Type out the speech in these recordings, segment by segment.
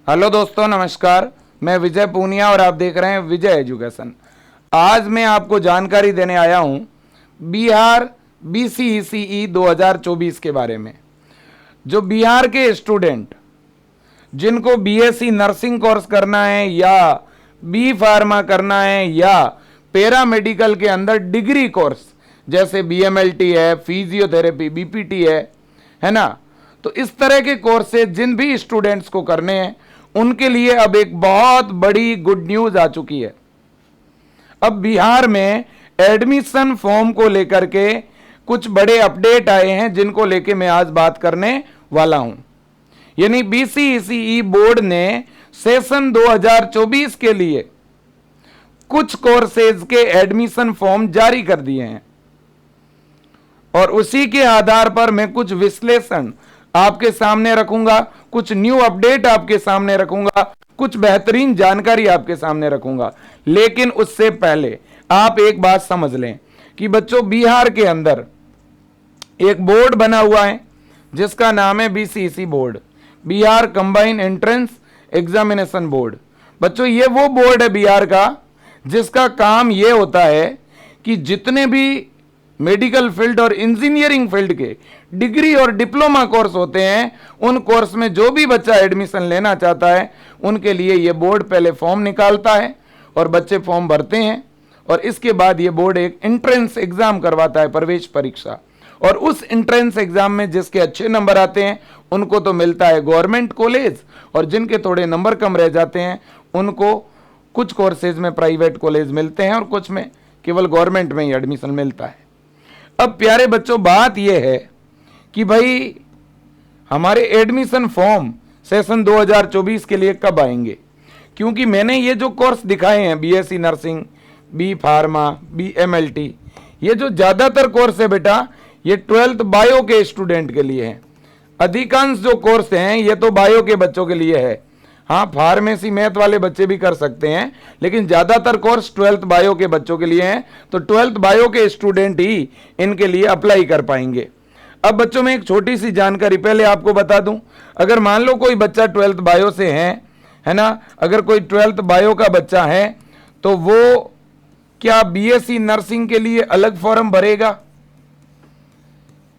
Hello दोस्तों, नमस्कार। मैं विजय पूनिया और आप देख रहे हैं विजय एजुकेशन। आज मैं आपको जानकारी देने आया हूं बिहार BCECE 2024 के बारे में। जो बिहार के स्टूडेंट जिनको BSc नर्सिंग कोर्स करना है या बी फार्मा करना है या पैरामेडिकल के अंदर डिग्री कोर्स जैसे BMLT है, फिजियोथेरेपी BPT है ना। तो इस तरह के कोर्सेज जिन भी स्टूडेंट्स को करने हैं उनके लिए अब एक बहुत बड़ी गुड न्यूज आ चुकी है। अब बिहार में एडमिशन फॉर्म को लेकर के कुछ बड़े अपडेट आए हैं जिनको लेके मैं आज बात करने वाला हूं। यानी BCECE बोर्ड ने सेशन 2024 के लिए कुछ कोर्सेज के एडमिशन फॉर्म जारी कर दिए हैं और उसी के आधार पर मैं कुछ विश्लेषण आपके सामने रखूंगा, कुछ न्यू अपडेट आपके सामने रखूंगा, कुछ बेहतरीन जानकारी आपके सामने रखूंगा। लेकिन उससे पहले आप एक बात समझ लें कि बच्चों, बिहार के अंदर एक बोर्ड बना हुआ है जिसका नाम है BCECE board, Bihar combined entrance examination board. बच्चों, ये वो बोर्ड है बिहार का जिसका काम ये होता है कि जितने भी मेडिकल फील्ड और इंजीनियरिंग फील्ड के डिग्री और डिप्लोमा कोर्स होते हैं, उन कोर्स में जो भी बच्चा एडमिशन लेना चाहता है उनके लिए ये बोर्ड पहले फॉर्म निकालता है और बच्चे फॉर्म भरते हैं और इसके बाद ये बोर्ड एक एंट्रेंस एग्जाम करवाता है, प्रवेश परीक्षा। और उस एंट्रेंस एग्जाम में जिसके अच्छे नंबर आते हैं उनको तो मिलता है गवर्नमेंट कॉलेज, और जिनके थोड़े नंबर कम रह जाते हैं उनको कुछ कोर्सेज में प्राइवेट कॉलेज मिलते हैं और कुछ में केवल गवर्नमेंट में ही एडमिशन मिलता है। अब प्यारे बच्चों, बात यह है कि भाई हमारे एडमिशन फॉर्म सेशन 2024 के लिए कब आएंगे, क्योंकि मैंने ये जो कोर्स दिखाए हैं BSc nursing, B pharma, BMLT, ये जो ज़्यादातर कोर्स है बेटा ये 12th बायो के स्टूडेंट के लिए है। अधिकांश जो कोर्स हैं ये तो बायो के बच्चों के लिए है। हाँ, फार्मेसी मैथ वाले बच्चे भी कर सकते हैं, लेकिन ज़्यादातर कोर्स 12th बायो के बच्चों के लिए हैं। तो 12th बायो के स्टूडेंट ही इनके लिए अप्लाई कर पाएंगे। अब बच्चों, में एक छोटी सी जानकारी पहले आपको बता दूं। अगर मान लो कोई बच्चा 12th बायो से है ना, अगर कोई 12th बायो का बच्चा है तो वो क्या BSc नर्सिंग के लिए अलग फॉर्म भरेगा?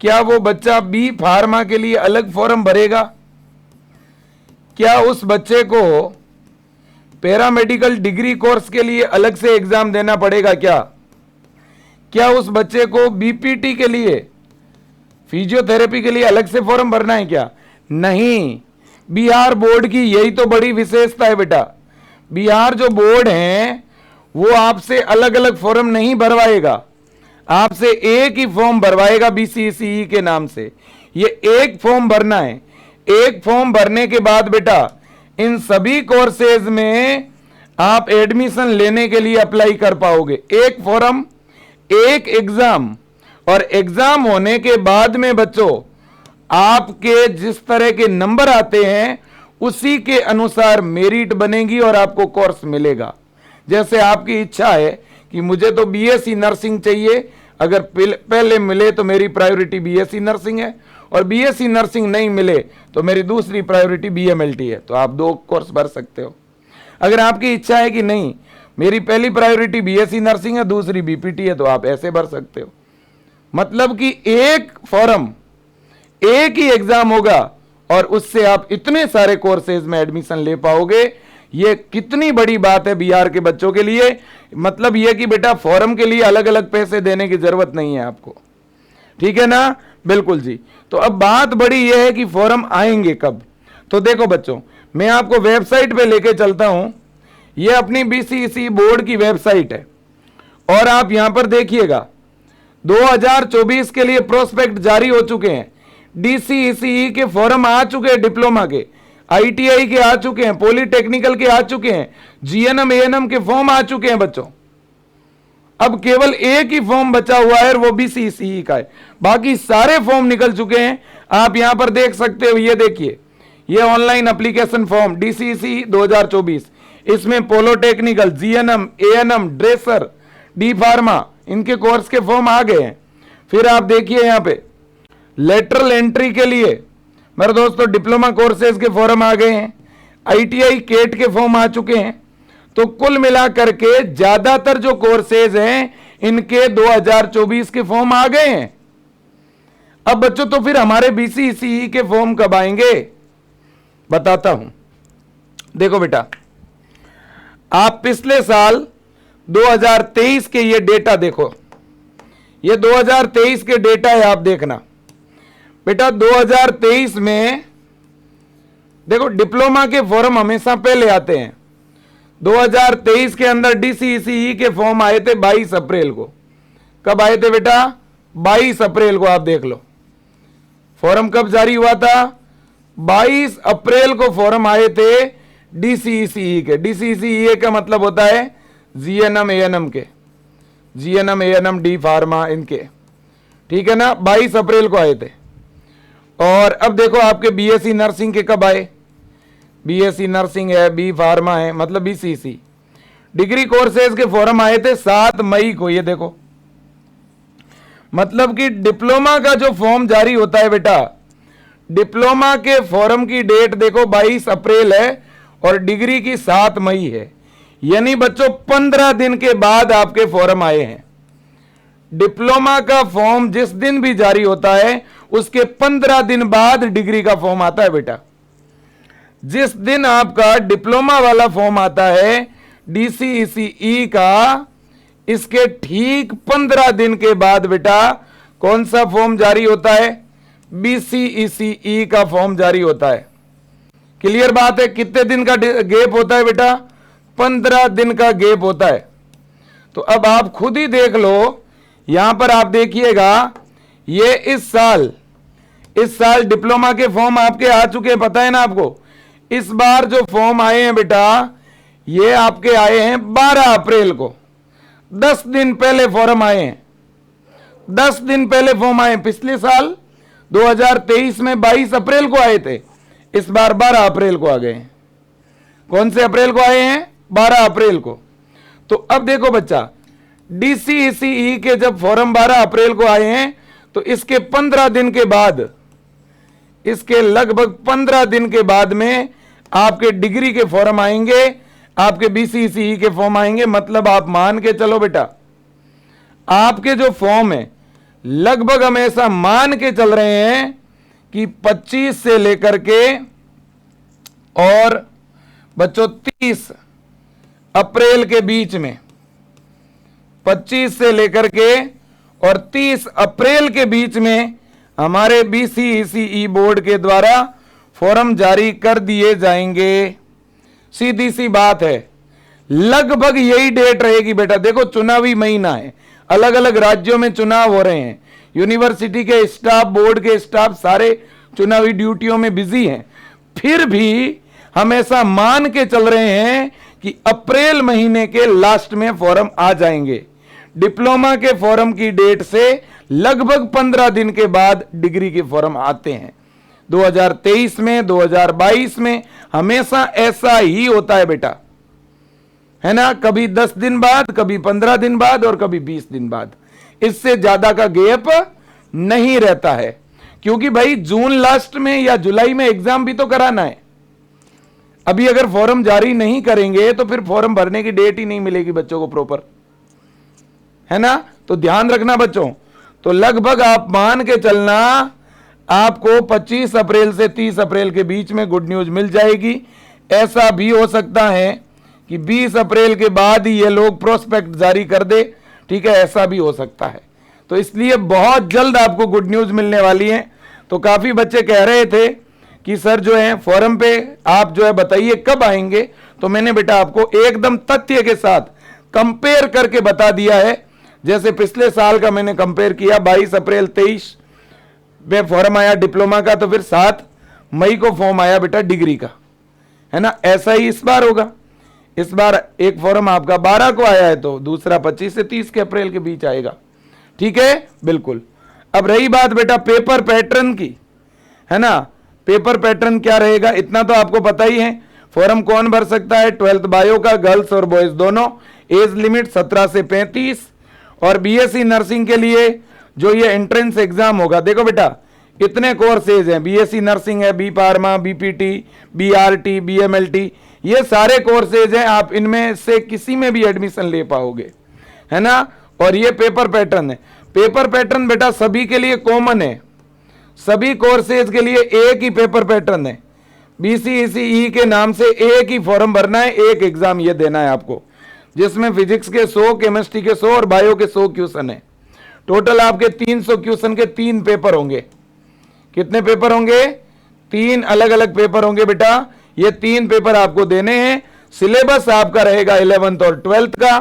क्या वो बच्चा बी फार्मा के लिए अलग फॉर्म भरेगा? क्या उस बच्चे को पैरामेडिकल डिग्री कोर्स के लिए अलग से एग्जाम देना पड़ेगा? क्या उस बच्चे को BPT के लिए, फिजियोथेरेपी के लिए अलग से फॉर्म भरना है क्या? नहीं। बिहार बोर्ड की यही तो बड़ी विशेषता है बेटा। बिहार जो बोर्ड है वो आपसे अलग अलग फॉर्म नहीं भरवाएगा, आपसे एक ही फॉर्म भरवाएगा BCECE के नाम से। ये एक फॉर्म भरना है। एक फॉर्म भरने के बाद बेटा इन सभी कोर्सेज में आप एडमिशन लेने के लिए अप्लाई कर पाओगे। एक फॉर्म, एक एग्जाम, और एग्जाम होने के बाद में बच्चों आपके जिस तरह के नंबर आते हैं उसी के अनुसार मेरिट बनेगी और आपको कोर्स मिलेगा। जैसे आपकी इच्छा है कि मुझे तो BSc नर्सिंग चाहिए, अगर पहले मिले तो मेरी प्रायोरिटी BSc नर्सिंग है, और BSc नर्सिंग नहीं मिले तो मेरी दूसरी प्रायोरिटी BMLT है, तो आप दो कोर्स भर सकते हो। अगर आपकी इच्छा है कि नहीं मेरी पहली प्रायोरिटी BSc नर्सिंग है, दूसरी BPT है, तो आप ऐसे भर सकते हो। मतलब कि एक फॉर्म, एक ही एग्जाम होगा और उससे आप इतने सारे कोर्सेज में एडमिशन ले पाओगे। ये कितनी बड़ी बात है बिहार के बच्चों के लिए। मतलब यह कि बेटा फॉर्म के लिए अलग अलग पैसे देने की जरूरत नहीं है आपको, ठीक है ना? बिल्कुल जी। तो अब बात बड़ी यह है कि फॉर्म आएंगे कब। तो देखो बच्चों, मैं आपको वेबसाइट पे लेके चलता हूं। यह अपनी BCECE बोर्ड की वेबसाइट है और आप यहां पर देखिएगा 2024 के लिए प्रोस्पेक्ट जारी हो चुके हैं। DCECE के फॉर्म आ चुके हैं, डिप्लोमा के, ITI के आ चुके हैं, पॉलिटेक्निकल के आ चुके हैं, GNM ANM के फॉर्म आ चुके हैं बच्चों। अब केवल एक ही फॉर्म बचा हुआ है और वो BCECE का है। बाकी सारे फॉर्म निकल चुके हैं। आप यहां पर देख सकते हो, ये देखिए, ये ऑनलाइन एप्लीकेशन फॉर्म DCECE 2024। इसमें polytechnical, GNM ANM, dresser, D pharma, इनके कोर्स के फॉर्म आ गए हैं। फिर आप देखिए यहां पे लेटरल एंट्री के लिए मेरे दोस्तों डिप्लोमा कोर्सेज के फॉर्म आ गए हैं। ITI केट के फॉर्म आ चुके हैं। तो कुल मिलाकर के ज्यादातर जो कोर्सेज हैं इनके 2024 के फॉर्म आ गए हैं। अब बच्चों तो फिर हमारे BCECE के फॉर्म कब आएंगे बताता हूं। देखो बेटा, आप पिछले साल 2023 के ये डेटा देखो, ये 2023 के डेटा है, आप देखना बेटा। 2023 में देखो डिप्लोमा के फॉर्म हमेशा पहले आते हैं। 2023 के अंदर DCECE के फॉर्म आए थे 22 अप्रैल को। कब आए थे बेटा? 22 अप्रैल को। आप देख लो फॉर्म कब जारी हुआ था? 22 अप्रैल को फॉर्म आए थे DCECE के। DCECE का मतलब होता है GNM ANM के, GNM ANM D फार्मा इनके, ठीक है ना। 22 अप्रैल को आए थे। और अब देखो आपके BSc नर्सिंग के कब आए? BSc नर्सिंग है, B फार्मा है, मतलब BCC डिग्री कोर्सेज के फॉर्म आए थे 7 मई को। ये देखो मतलब कि डिप्लोमा का जो फॉर्म जारी होता है बेटा, डिप्लोमा के फॉर्म की डेट देखो 22 अप्रैल है और डिग्री की 7 मई है। यानी बच्चों 15 दिन के बाद आपके फॉर्म आए हैं। डिप्लोमा का फॉर्म जिस दिन भी जारी होता है उसके 15 दिन बाद डिग्री का फॉर्म आता है बेटा। जिस दिन आपका डिप्लोमा वाला फॉर्म आता है DCECE का, इसके ठीक 15 दिन के बाद बेटा कौन सा फॉर्म जारी होता है? BCECE का फॉर्म जारी होता है। क्लियर बात है? कितने दिन का गैप होता है बेटा? 15 दिन का गैप होता है। तो अब आप खुद ही देख लो, यहां पर आप देखिएगा, ये इस साल डिप्लोमा के फॉर्म आपके आ चुके हैं, पता है ना आपको। इस बार जो फॉर्म आए हैं बेटा, ये आपके आए हैं 12 अप्रैल को। 10 दिन पहले फॉर्म आए हैं, 10 दिन पहले फॉर्म आए। पिछले साल 2023 में 22 अप्रैल को आए थे, इस बार 12 अप्रैल को आ गए हैं। कौन से अप्रैल को आए हैं? 12 अप्रैल को। तो अब देखो बच्चा, DCECE के जब फॉर्म 12 अप्रैल को आए हैं तो इसके 15 दिन के बाद, इसके लगभग 15 दिन के बाद में आपके डिग्री के फॉर्म आएंगे, आपके BCECE के फॉर्म आएंगे। मतलब आप मान के चलो बेटा, आपके जो फॉर्म है लगभग हम ऐसा मान के चल रहे हैं कि 25 से लेकर के और बच्चों 30 अप्रैल के बीच में, 25 से लेकर के और 30 अप्रैल के बीच में हमारे BCECE बोर्ड के द्वारा फॉर्म जारी कर दिए जाएंगे। सीधी सी बात है, लगभग यही डेट रहेगी बेटा। देखो चुनावी महीना है, अलग अलग राज्यों में चुनाव हो रहे हैं, यूनिवर्सिटी के स्टाफ, बोर्ड के स्टाफ सारे चुनावी ड्यूटियों में बिजी हैं। फिर भी हम ऐसा मान के चल रहे हैं कि अप्रैल महीने के लास्ट में फॉर्म आ जाएंगे। डिप्लोमा के फॉर्म की डेट से लगभग 15 दिन के बाद डिग्री के फॉर्म आते हैं। 2023 में, 2022 में हमेशा ऐसा ही होता है बेटा, है ना। कभी 10 दिन बाद, कभी 15 दिन बाद और कभी 20 दिन बाद। इससे ज्यादा का गैप नहीं रहता है, क्योंकि भाई जून लास्ट में या जुलाई में एग्जाम भी तो कराना है। अभी अगर फॉर्म जारी नहीं करेंगे तो फिर फॉर्म भरने की डेट ही नहीं मिलेगी बच्चों को प्रॉपर, है ना। तो ध्यान रखना बच्चों। तो लगभग आप मान के चलना, आपको 25 अप्रैल से 30 अप्रैल के बीच में गुड न्यूज मिल जाएगी। ऐसा भी हो सकता है कि 20 अप्रैल के बाद ही ये लोग प्रोस्पेक्ट जारी कर दे, ठीक है, ऐसा भी हो सकता है। तो इसलिए बहुत जल्द आपको गुड न्यूज मिलने वाली है। तो काफी बच्चे कह रहे थे कि सर जो है फॉरम पे आप जो है बताइए कब आएंगे। तो मैंने बेटा आपको एकदम तथ्य के साथ कंपेयर करके बता दिया है। जैसे पिछले साल का मैंने कंपेयर किया, 22 अप्रैल 23 में फॉर्म आया डिप्लोमा का, तो फिर 7 मई को फॉर्म आया बेटा डिग्री का, है ना। ऐसा ही इस बार होगा। इस बार एक फॉर्म आपका 12 को आया है तो दूसरा 25 से 30 के अप्रैल के बीच आएगा, ठीक है, बिल्कुल। अब रही बात बेटा पेपर पैटर्न की, है ना। पेपर पैटर्न क्या रहेगा इतना तो आपको पता ही है। फॉर्म कौन भर सकता है? 12th बायो का, गर्ल्स और बॉयज दोनों। एज लिमिट 17 से 35। और BSc नर्सिंग के लिए जो ये एंट्रेंस एग्जाम होगा, देखो बेटा इतने कोर्सेज हैं, बीएससी नर्सिंग है, B pharma, BPT, BRT, BMLT, ये सारे कोर्सेज हैं। आप इनमें से किसी में भी एडमिशन ले पाओगे, है ना। और ये पेपर पैटर्न है। पेपर पैटर्न बेटा सभी के लिए कॉमन है, सभी कोर्सेज के लिए एक ही पेपर पैटर्न है। बीसीईसीई के नाम से एक ही फॉर्म भरना है, एक एग्जाम ये देना है आपको, जिसमें फिजिक्स के 100, केमिस्ट्री के 100 और बायो के 100 क्वेश्चन है। टोटल आपके 300 क्वेश्चन के 3 पेपर होंगे। कितने पेपर होंगे? 3 अलग अलग पेपर होंगे बेटा। ये 3 पेपर आपको देने हैं। सिलेबस आपका रहेगा 11th और 12th का।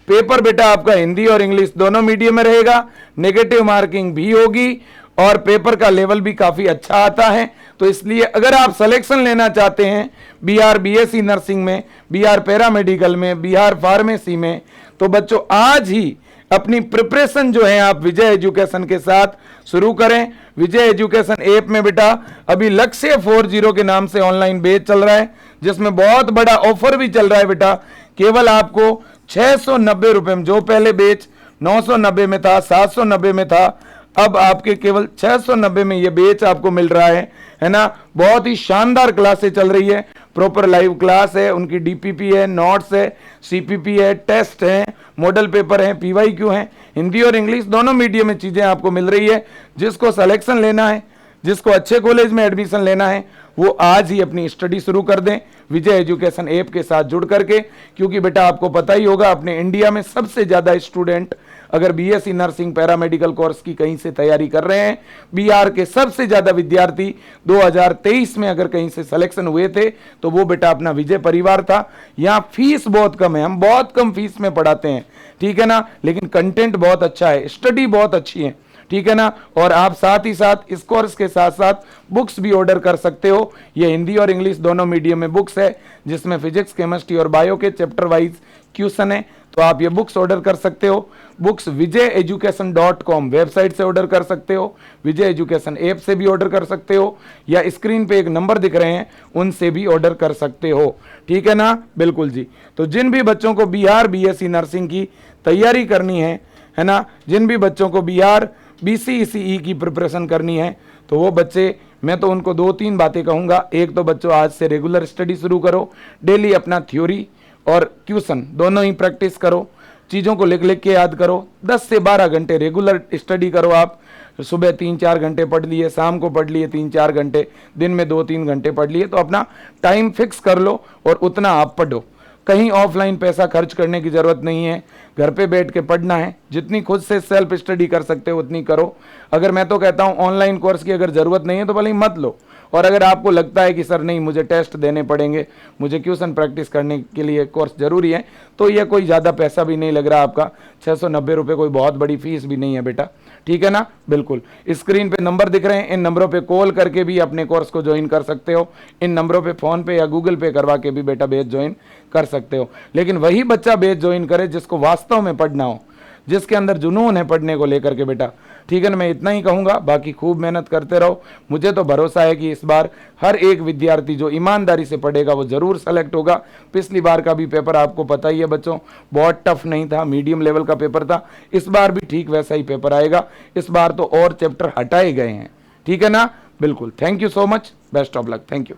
पेपर बेटा आपका हिंदी और इंग्लिश दोनों मीडियम में रहेगा। नेगेटिव मार्किंग भी होगी और पेपर का लेवल भी काफी अच्छा आता है। तो इसलिए अगर आप सिलेक्शन लेना चाहते हैं बीआर बीएससी नर्सिंग में, बीआर पैरामेडिकल में, बीआर फार्मेसी में, तो बच्चों आज ही अपनी प्रिपरेशन जो है आप विजय एजुकेशन के साथ शुरू करें। विजय एजुकेशन ऐप में बेटा अभी लक्ष्य 40 के नाम से ऑनलाइन बैच चल रहा है, जिसमें बहुत बड़ा ऑफर भी चल रहा है बेटा। केवल आपको 690 रुपए में, जो पहले बैच 990 में था, 790 में था, अब आपके केवल 690 में ये बैच आपको मिल रहा है ना। बहुत ही शानदार क्लासेस चल रही है, प्रॉपर लाइव क्लास है, उनकी डीपीपी है, नोट्स है, सीपीपी है, टेस्ट है, मॉडल पेपर है, पीवाईक्यू है, हिंदी और इंग्लिश दोनों मीडियम में चीजें आपको मिल रही है। जिसको सिलेक्शन लेना है, जिसको अच्छे कॉलेज में एडमिशन लेना है, वो आज ही अपनी स्टडी शुरू कर दें विजय एजुकेशन ऐप के साथ जुड़ करके। क्योंकि बेटा आपको पता ही होगा, अपने इंडिया में सबसे ज्यादा स्टूडेंट अगर बीएससी नर्सिंग पैरामेडिकल कोर्स की कहीं से तैयारी कर रहे हैं, बीआर के सबसे ज्यादा विद्यार्थी 2023 में अगर कहीं से सिलेक्शन हुए थे तो वो बेटा अपना विजय परिवार था। यहाँ फीस बहुत कम है, हम बहुत कम फीस में पढ़ाते हैं, ठीक है ना, लेकिन कंटेंट बहुत अच्छा है, स्टडी बहुत अच्छी है, ठीक है ना। और आप साथ ही साथ इस कोर्स के साथ साथ बुक्स भी ऑर्डर कर सकते हो। ये हिंदी और इंग्लिश दोनों मीडियम में बुक्स है, जिसमें फिजिक्स, केमिस्ट्री और बायो के चैप्टर वाइज क्वेश्चन है। तो आप ये बुक्स ऑर्डर कर सकते हो। बुक्स vijayeducation.com वेबसाइट से ऑर्डर कर सकते हो, विजय एजुकेशन ऐप से भी ऑर्डर कर सकते हो, या स्क्रीन पे एक नंबर दिख रहे हैं उनसे भी ऑर्डर कर सकते हो, ठीक है ना। बिल्कुल जी। तो जिन भी बच्चों को बीआर बीएससी नर्सिंग की तैयारी करनी है ना, जिन भी बच्चों को बीआर बीसीईसीई की प्रिपरेशन करनी है, तो वो बच्चे, मैं तो उनको 2-3 बातें कहूंगा। एक तो बच्चों आज से रेगुलर स्टडी शुरू करो, डेली अपना थ्योरी और क्वेश्चन दोनों ही प्रैक्टिस करो, चीज़ों को लिख लिख के याद करो। 10 से 12 घंटे रेगुलर स्टडी करो। आप सुबह 3-4 घंटे पढ़ लिए, शाम को पढ़ लिए 3-4 घंटे, दिन में 2-3 घंटे पढ़ लिए, तो अपना टाइम फिक्स कर लो और उतना आप पढ़ो। कहीं ऑफलाइन पैसा खर्च करने की जरूरत नहीं है, घर पे बैठ के पढ़ना है। जितनी खुद से सेल्फ स्टडी कर सकते हो उतनी करो। अगर मैं तो कहता हूँ ऑनलाइन कोर्स की अगर जरूरत नहीं है तो भले ही मत लो। और अगर आपको लगता है कि सर नहीं, मुझे टेस्ट देने पड़ेंगे, मुझे क्वेश्चन प्रैक्टिस करने के लिए कोर्स जरूरी है, तो ये कोई ज़्यादा पैसा भी नहीं लग रहा आपका। 690 रुपये कोई बहुत बड़ी फीस भी नहीं है बेटा, ठीक है ना। बिल्कुल, स्क्रीन पे नंबर दिख रहे हैं, इन नंबरों पे कॉल करके भी अपने कोर्स को ज्वाइन कर सकते हो। इन नंबरों पे फ़ोन पे या गूगल पे करवा के भी बेटा बैच ज्वाइन कर सकते हो। लेकिन वही बच्चा बैच ज्वाइन करे जिसको वास्तव में पढ़ना हो, जिसके अंदर जुनून है पढ़ने को लेकर के बेटा, ठीक है ना। मैं इतना ही कहूँगा, बाकी खूब मेहनत करते रहो। मुझे तो भरोसा है कि इस बार हर एक विद्यार्थी जो ईमानदारी से पढ़ेगा वो ज़रूर सेलेक्ट होगा। पिछली बार का भी पेपर आपको पता ही है बच्चों, बहुत टफ नहीं था, मीडियम लेवल का पेपर था। इस बार भी ठीक वैसा ही पेपर आएगा। इस बार तो और चैप्टर हटाए गए हैं, ठीक है ना। बिल्कुल, thank you so much, best of luck, thank you.